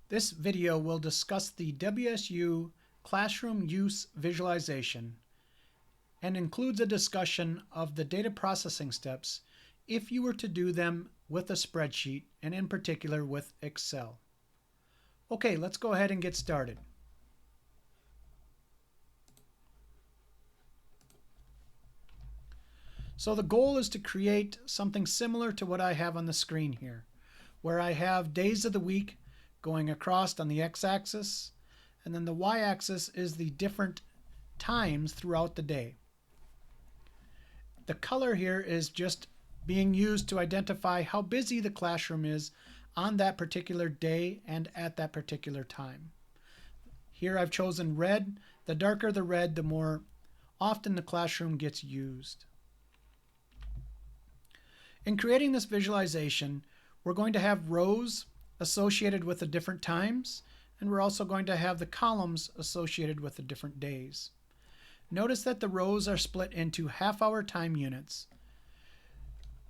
This video will discuss the WSU Classroom Use Visualization and includes a discussion of the data processing steps if you were to do them with a spreadsheet and in particular with Excel. Okay, let's go ahead and get started. So the goal is to create something similar to what I have on the screen here, where I have days of the week going across on the x-axis, and then the y-axis is the different times throughout the day. The color here is just being used to identify how busy the classroom is on that particular day and at that particular time. Here I've chosen red. The darker the red, the more often the classroom gets used. In creating this visualization, we're going to have rows associated with the different times, and we're also going to have the columns associated with the different days. Notice that the rows are split into half-hour time units.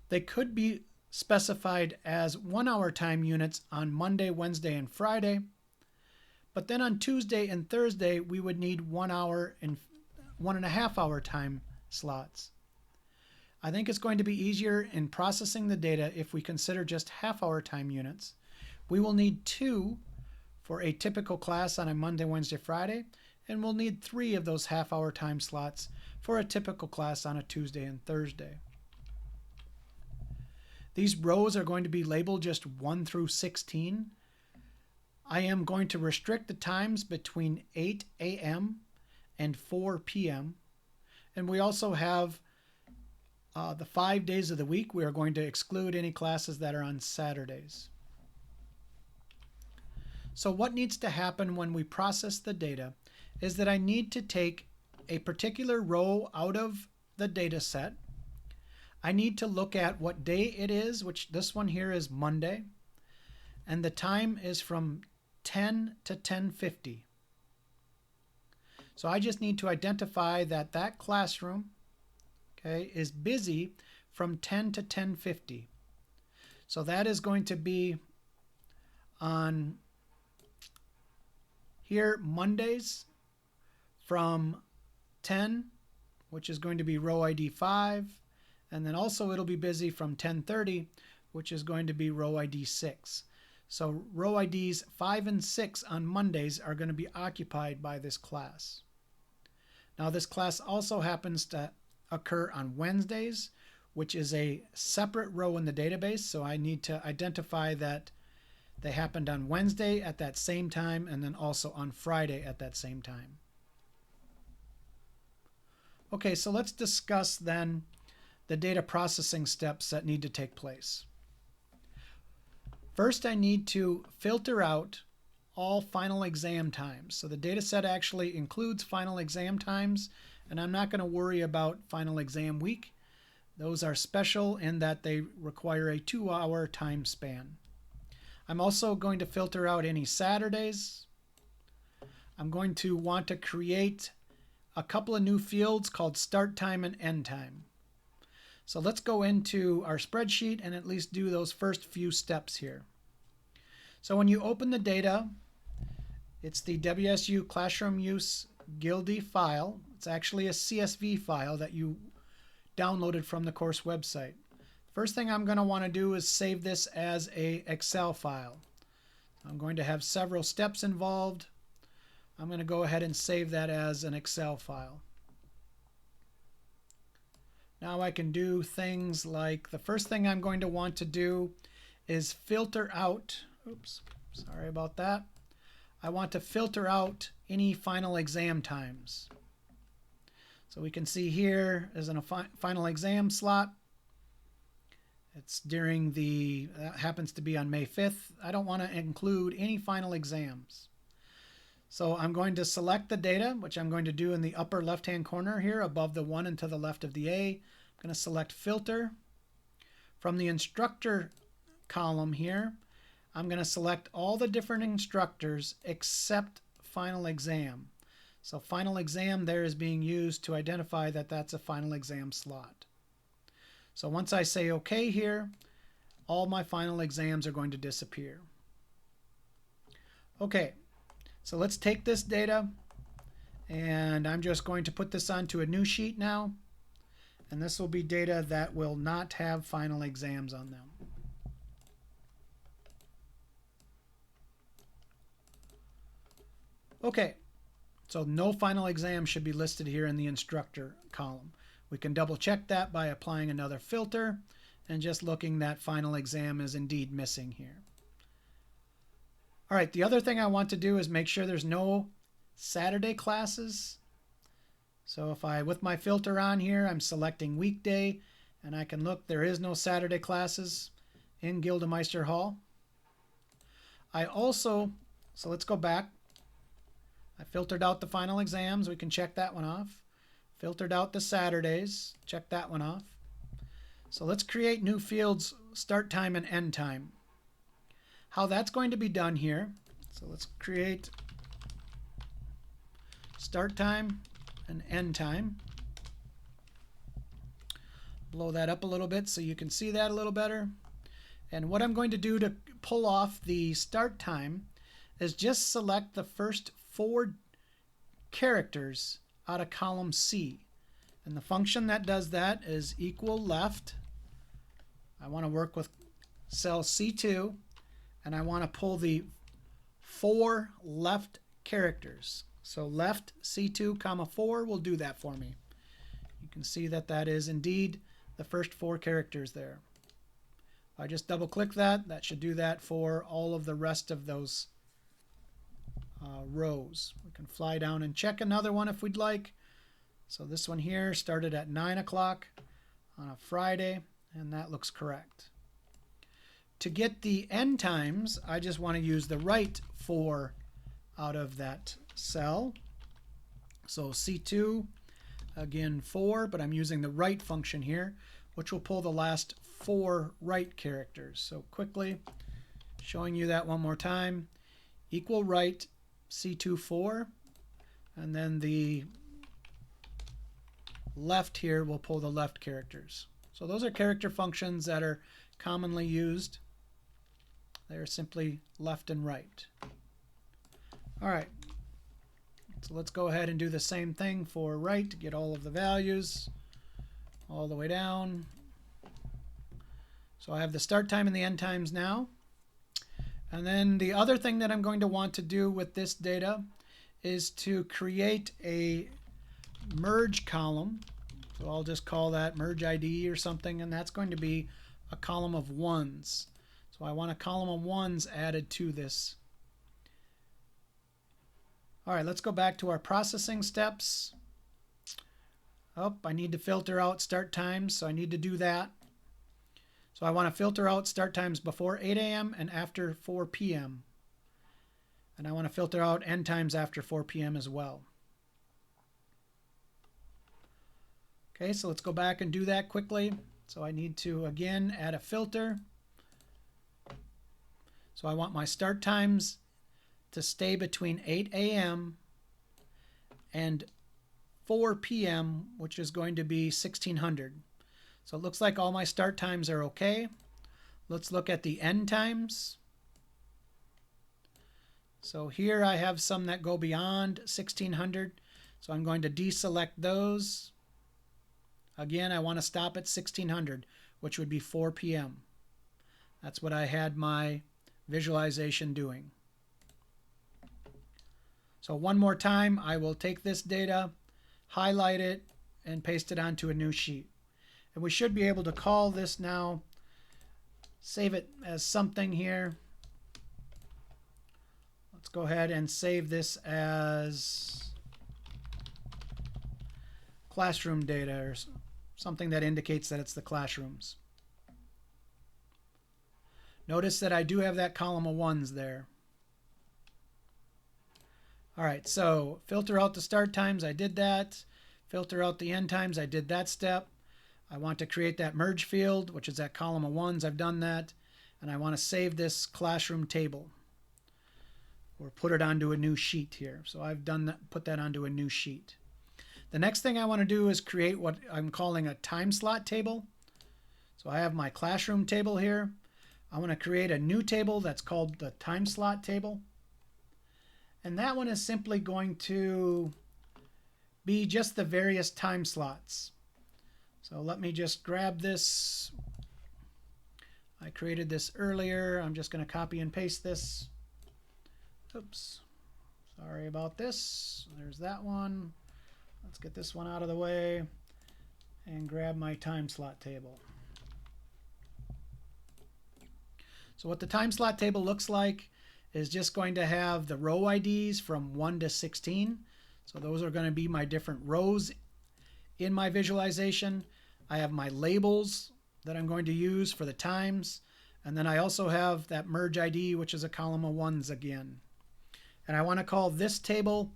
They could be specified as 1-hour time units on Monday, Wednesday, and Friday, but then on Tuesday and Thursday we would need 1 hour and 1.5 hour time slots. I think it's going to be easier in processing the data if we consider just half-hour time units. We will need 2 for a typical class on a Monday, Wednesday, Friday, and we'll need 3 of those half-hour time slots for a typical class on a Tuesday and Thursday. These rows are going to be labeled just 1 through 16. I am going to restrict the times between 8 a.m. and 4 p.m. And we also have the 5 days of the week. We are going to exclude any classes that are on Saturdays. So what needs to happen when we process the data is that I need to take a particular row out of the data set. I need to look at what day it is, which this one here is Monday, and the time is from 10 to 10:50. So I just need to identify that that classroom, okay, is busy from 10 to 10:50. So that is going to be on here Mondays from 10, which is going to be row ID 5, and then also it'll be busy from 10:30, which is going to be row ID 6. So row IDs 5 and 6 on Mondays are going to be occupied by this class. Now this class also happens to occur on Wednesdays, which is a separate row in the database, so I need to identify that they happened on Wednesday at that same time and then also on Friday at that same time. Okay, so let's discuss then the data processing steps that need to take place. First, I need to filter out all final exam times. So the data set actually includes final exam times, and I'm not going to worry about final exam week. Those are special in that they require a 2-hour time span. I'm also going to filter out any Saturdays. I'm going to want to create a couple of new fields called start time and end time. So let's go into our spreadsheet and at least do those first few steps here. So when you open the data, it's the WSU Classroom Use Guildy file. It's actually a CSV file that you downloaded from the course website. First thing I'm going to want to do is save this as a Excel file. I'm going to have several steps involved. I'm going to go ahead and save that as an Excel file. Now I can do things like, the first thing I'm going to want to do is filter out, oops, sorry about that. I want to filter out any final exam times. So we can see here is in a final exam slot. It's during that happens to be on May 5th. I don't want to include any final exams. So I'm going to select the data, which I'm going to do in the upper left-hand corner here above the 1 and to the left of the A. I'm going to select filter. From the instructor column here, I'm going to select all the different instructors except final exam. So final exam there is being used to identify that that's a final exam slot. So once I say OK here, all my final exams are going to disappear. Okay, so let's take this data, and I'm just going to put this onto a new sheet now. And this will be data that will not have final exams on them. Okay, so no final exam should be listed here in the instructor column. We can double check that by applying another filter and just looking that final exam is indeed missing here. All right, the other thing I want to do is make sure there's no Saturday classes. So if I, with my filter on here, I'm selecting weekday, and I can look, there is no Saturday classes in Gildemeister Hall. I also, so let's go back. I filtered out the final exams. We can check that one off. Filtered out the Saturdays. Check that one off. So let's create new fields, start time and end time. How that's going to be done here. So let's create start time and end time. Blow that up a little bit so you can see that a little better. And what I'm going to do to pull off the start time is just select the first 4 characters out of column C. And the function that does that is equal left. I want to work with cell C2, and I want to pull the 4 left characters. So left C2 comma 4 will do that for me. You can see that that is indeed the first 4 characters there. If I just double click that, that should do that for all of the rest of those rows. We can fly down and check another one if we'd like. So this one here started at 9 o'clock on a Friday, and that looks correct. To get the end times, I just want to use the right 4 out of that cell. So C2, again 4, but I'm using the right function here, which will pull the last 4 right characters. So quickly showing you that one more time. Equal right C2 4, and then the left here will pull the left characters. So those are character functions that are commonly used. They're simply left and right. All right, so let's go ahead and do the same thing for right to get all of the values all the way down. So I have the start time and the end times now. And then the other thing that I'm going to want to do with this data is to create a merge column. So I'll just call that merge ID or something, and that's going to be a column of 1s. So I want a column of 1s added to this. All right, let's go back to our processing steps. Oh, I need to filter out start times, so I need to do that. So I want to filter out start times before 8 a.m. and after 4 p.m. And I want to filter out end times after 4 p.m. as well. Okay, so let's go back and do that quickly. So I need to, again, add a filter. So I want my start times to stay between 8 a.m. and 4 p.m., which is going to be 1600. So it looks like all my start times are okay. Let's look at the end times. So here I have some that go beyond 1600. So I'm going to deselect those. Again, I want to stop at 1600, which would be 4 p.m. That's what I had my visualization doing. So one more time, I will take this data, highlight it, and paste it onto a new sheet. And we should be able to call this now, save it as something here. Let's go ahead and save this as classroom data or something that indicates that it's the classrooms. Notice that I do have that column of 1s there. All right, so filter out the start times, I did that. Filter out the end times, I did that step. I want to create that merge field, which is that column of 1s. I've done that. And I want to save this classroom table or put it onto a new sheet here. So I've done that, put that onto a new sheet. The next thing I want to do is create what I'm calling a time slot table. So I have my classroom table here. I want to create a new table that's called the time slot table. And that one is simply going to be just the various time slots. So let me just grab this. I created this earlier. I'm just going to copy and paste this. Oops. Sorry about this. There's that one. Let's get this one out of the way and grab my time slot table. So what the time slot table looks like is just going to have the row IDs from 1 to 16. So those are going to be my different rows in my visualization. I have my labels that I'm going to use for the times. And then I also have that merge ID, which is a column of ones again. And I want to call this table,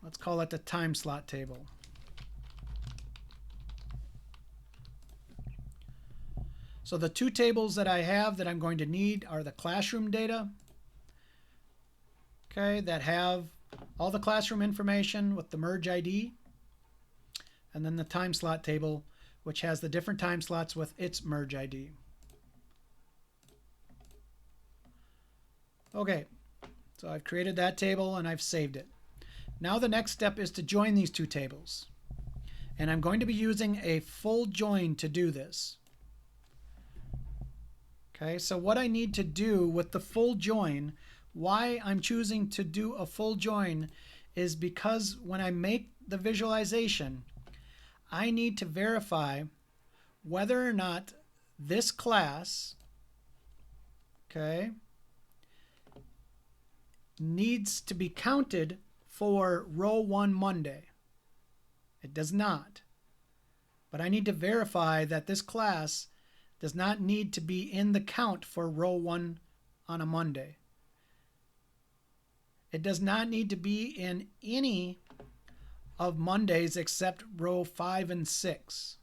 let's call it the time slot table. So the two tables that I have that I'm going to need are the classroom data, okay, that have all the classroom information with the merge ID, and then the time slot table, which has the different time slots with its merge ID. Okay, so I've created that table and I've saved it. Now the next step is to join these two tables. And I'm going to be using a full join to do this. Okay, so what I need to do with the full join, why I'm choosing to do a full join, is because when I make the visualization, I need to verify whether or not this class, okay, needs to be counted for row 1 Monday. It does not. But I need to verify that this class does not need to be in the count for row 1 on a Monday. It does not need to be in any of Mondays except row 5 and 6.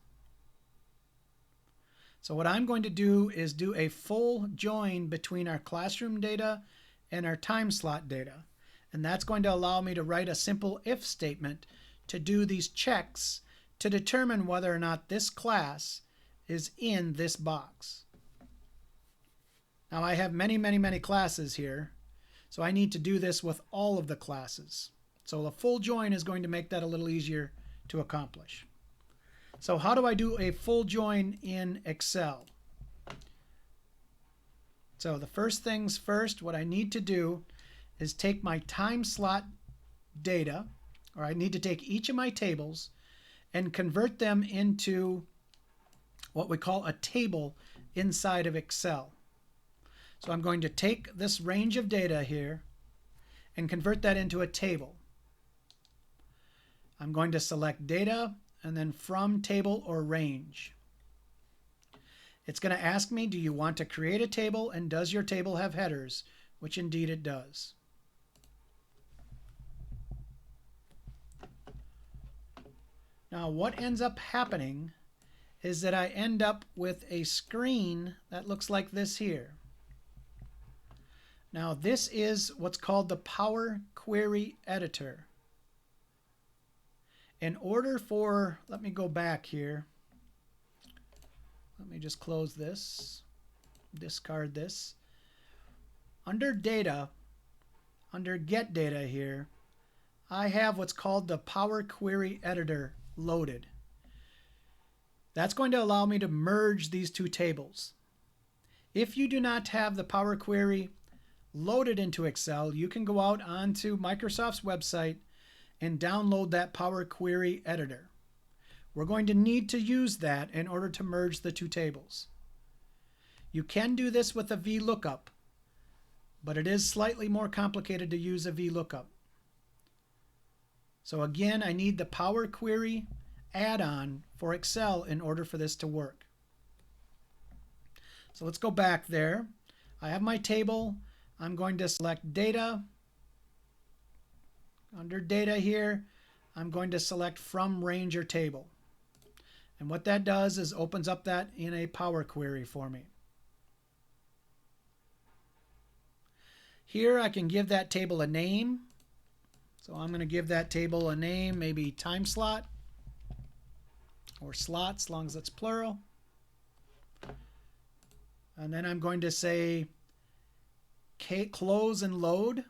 So what I'm going to do is do a full join between our classroom data and our time slot data. And that's going to allow me to write a simple if statement to do these checks to determine whether or not this class is in this box. Now I have many classes here, so I need to do this with all of the classes. So the full join is going to make that a little easier to accomplish. So how do I do a full join in Excel? So the first things first, what I need to do is take my time slot data, or I need to take each of my tables and convert them into what we call a table inside of Excel. So I'm going to take this range of data here and convert that into a table. I'm going to select data and then from table or range. It's going to ask me, do you want to create a table and does your table have headers? Which indeed it does. Now what ends up happening is that I end up with a screen that looks like this here. Now this is what's called the Power Query Editor. In order for, let me go back here. Let me just close this, discard this. Under data, under get data here, I have what's called the Power Query Editor loaded. That's going to allow me to merge these two tables. If you do not have the Power Query loaded into Excel, you can go out onto Microsoft's website and download that Power Query Editor. We're going to need to use that in order to merge the two tables. You can do this with a VLOOKUP, but it is slightly more complicated to use a VLOOKUP. So again, I need the Power Query add-on for Excel in order for this to work. So let's go back there. I have my table. I'm going to select data. Under data here, I'm going to select from range or table. And what that does is opens up that in a Power Query for me. Here I can give that table a name. So I'm going to give that table a name, maybe time slot or slot, as long as it's plural. And then I'm going to say close and load.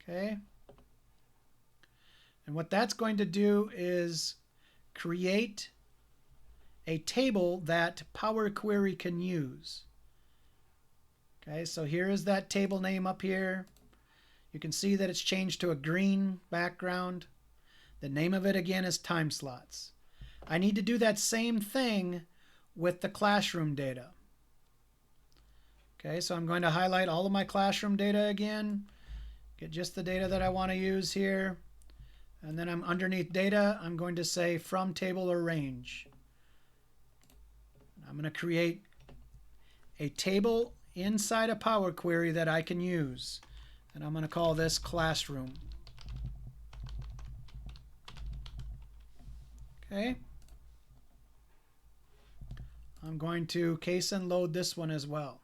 Okay. And what that's going to do is create a table that Power Query can use. Okay, so here is that table name up here. You can see that it's changed to a green background. The name of it again is time slots. I need to do that same thing with the classroom data. Okay, so I'm going to highlight all of my classroom data again, get just the data that I want to use here, and then I'm underneath data, I'm going to say from table or range. I'm going to create a table inside a Power Query that I can use, and I'm going to call this classroom. Okay. I'm going to case and load this one as well.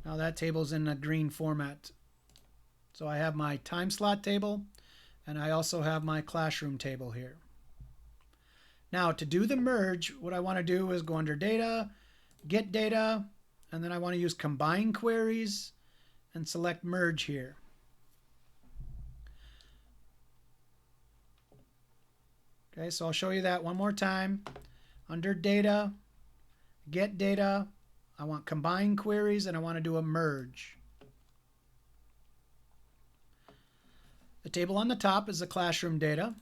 Now that table's in a green format. So I have my time slot table, and I also have my classroom table here. Now to do the merge, what I want to do is go under data, get data, and then I want to use combine queries and select merge here. Okay, so I'll show you that one more time. Under data, get data, I want combine queries, and I want to do a merge. The table on the top is the classroom data.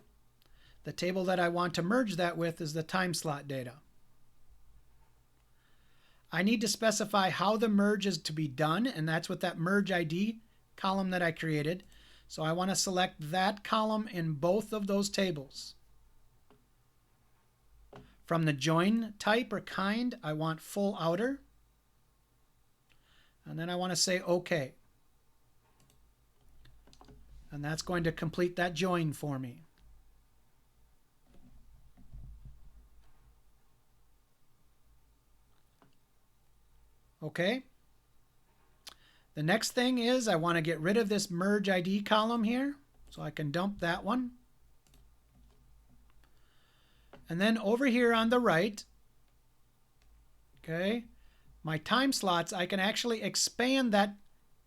The table that I want to merge that with is the time slot data. I need to specify how the merge is to be done, and that's with that merge ID column that I created. So I want to select that column in both of those tables. From the join type or kind, I want full outer. And then I want to say OK. And that's going to complete that join for me. Okay. The next thing is I want to get rid of this merge ID column here, so I can dump that one. And then over here on the right, okay, my time slots, I can actually expand that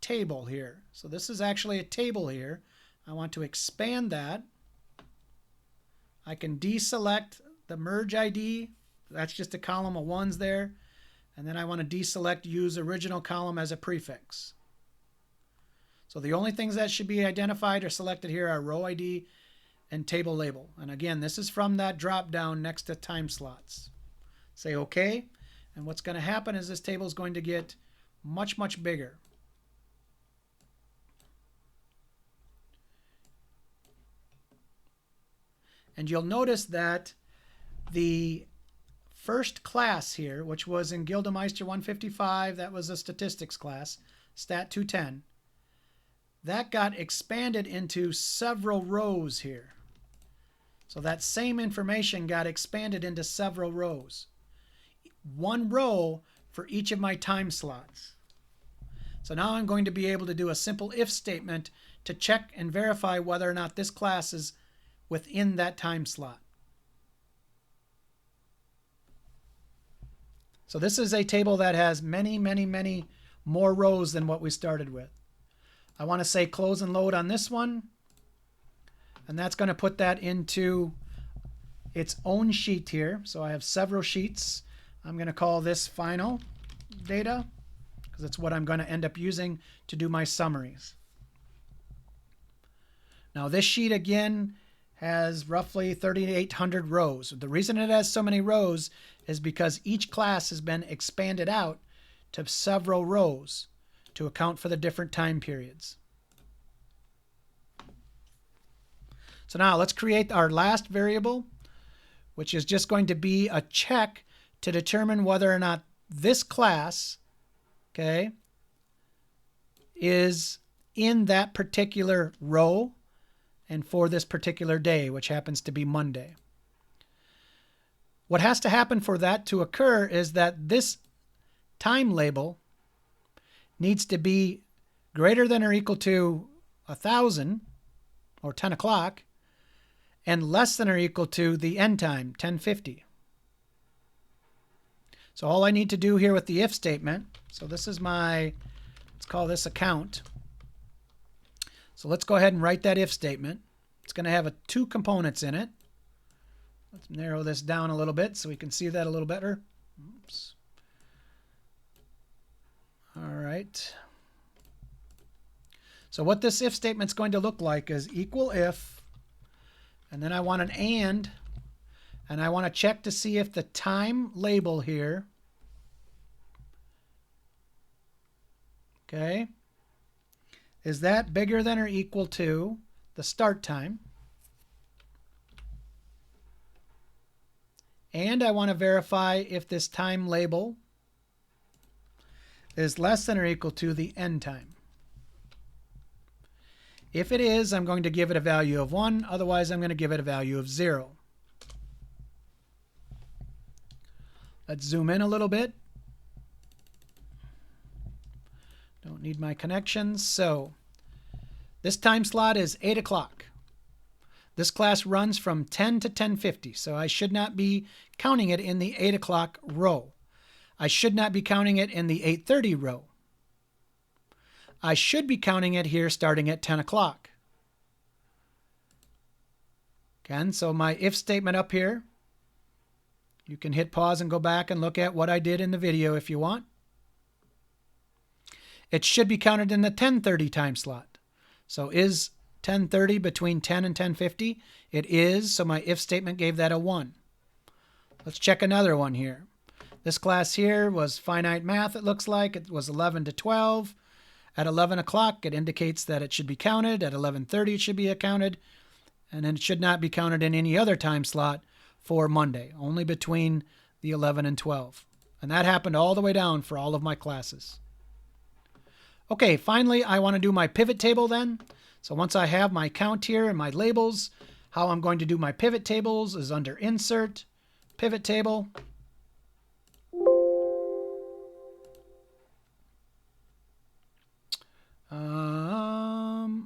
table here. So this is actually a table here. I want to expand that. I can deselect the merge ID. That's just a column of ones there. And then I want to deselect use original column as a prefix. So the only things that should be identified or selected here are row ID and table label. And again, this is from that drop down next to time slots. Say OK. And what's going to happen is this table is going to get much, much bigger. And you'll notice that the first class here, which was in Gildemeister 155, that was a statistics class, Stat 210, that got expanded into several rows here. So that same information got expanded into several rows. One row for each of my time slots. So now I'm going to be able to do a simple if statement to check and verify whether or not this class is within that time slot. So this is a table that has many, many, many more rows than what we started with. I want to say close and load on this one. And that's going to put that into its own sheet here. So I have several sheets. I'm going to call this final data because it's what I'm going to end up using to do my summaries. Now this sheet again has roughly 3,800 rows. The reason it has so many rows is because each class has been expanded out to several rows to account for the different time periods. So now let's create our last variable, which is just going to be a check to determine whether or not this class, okay, is in that particular row and for this particular day, which happens to be Monday. What has to happen for that to occur is that this time label needs to be greater than or equal to 1,000 or 10 o'clock and less than or equal to the end time, 1050. So all I need to do here with the if statement, so this is my Let's call this a count. So let's go ahead and write that if statement. It's going to have two components in it. Let's narrow this down a little bit so we can see that a little better. Oops. All right. So what this if statement's going to look like is equal if, and then I want an and I want to check to see if the time label here, okay, is that bigger than or equal to the start time. And I want to verify if this time label is less than or equal to the end time. If it is, I'm going to give it a value of 1. Otherwise, I'm going to give it a value of 0. Let's zoom in a little bit. Don't need my connections. So this time slot is 8 o'clock. This class runs from 10 to 10:50, so I should not be counting it in the 8 o'clock row. I should not be counting it in the 8:30 row. I should be counting it here starting at 10 o'clock. Again, so my if statement up here, you can hit pause and go back and look at what I did in the video if you want. It should be counted in the 10:30 time slot. So is 10:30 between 10 and 10:50? It is, so my if statement gave that a 1. Let's check another one here. This class here was finite math, it looks like. It was 11 to 12. At 11 o'clock, it indicates that it should be counted. At 11:30, it should be counted. And then it should not be counted in any other time slot for Monday, only between the 11 and 12. And that happened all the way down for all of my classes. Okay, finally, I want to do my pivot table then. So once I have my count here and my labels, how I'm going to do my pivot tables is under Insert, Pivot Table.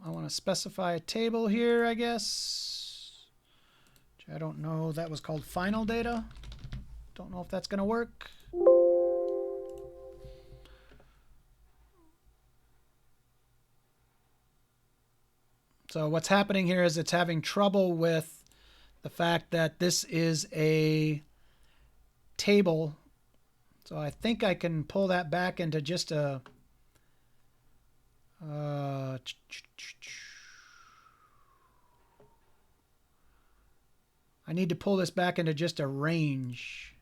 I want to specify a table here, I guess. Which I don't know. That was called final data. Don't know if that's going to work. So what's happening here is it's having trouble with the fact that this is a table. So I think I can pull that back into just a I need to pull this back into just a range.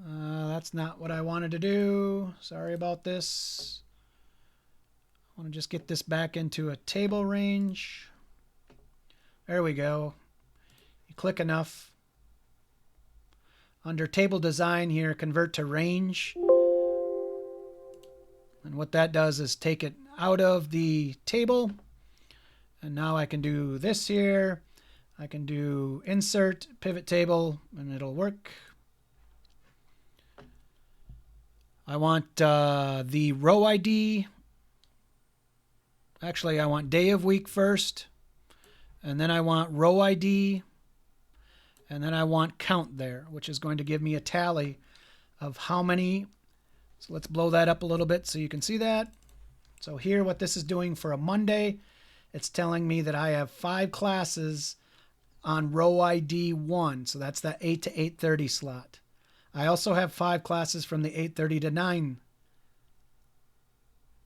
That's not what I wanted to do. Sorry about this. I want to just get this back into a table range. There we go. You click enough. Under table design here, convert to range. And what that does is take it out of the table. And now I can do this here. I can do insert, pivot table, and it'll work. I want the row ID. Actually, I want day of week first. And then I want row ID. And then I want count there, which is going to give me a tally of how many. So let's blow that up a little bit so you can see that. So here, what this is doing for a Monday, it's telling me that I have 5 classes on row ID 1. So that's that 8 to 8:30 slot. I also have 5 classes from the 8:30 to 9.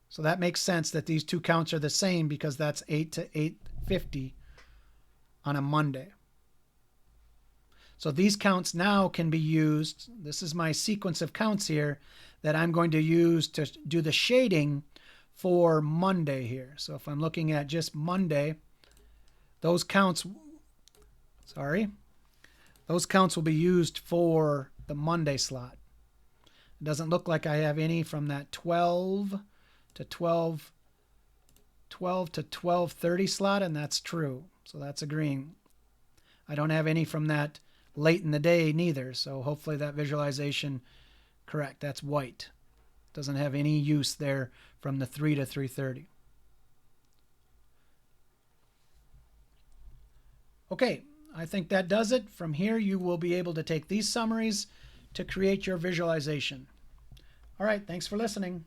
So that makes sense that these two counts are the same because that's 8 to 8:50 on a Monday. So these counts now can be used. This is my sequence of counts here that I'm going to use to do the shading for Monday here. So if I'm looking at just Monday, those counts will be used for the Monday slot. It doesn't look like I have any from that 12 to 12:30 slot, and that's true. So that's agreeing. I don't have any from that late in the day neither, so hopefully that visualization correct. That's white. Doesn't have any use there from the 3 to 3:30. Okay, I think that does it. From here you will be able to take these summaries to create your visualization. All right, thanks for listening.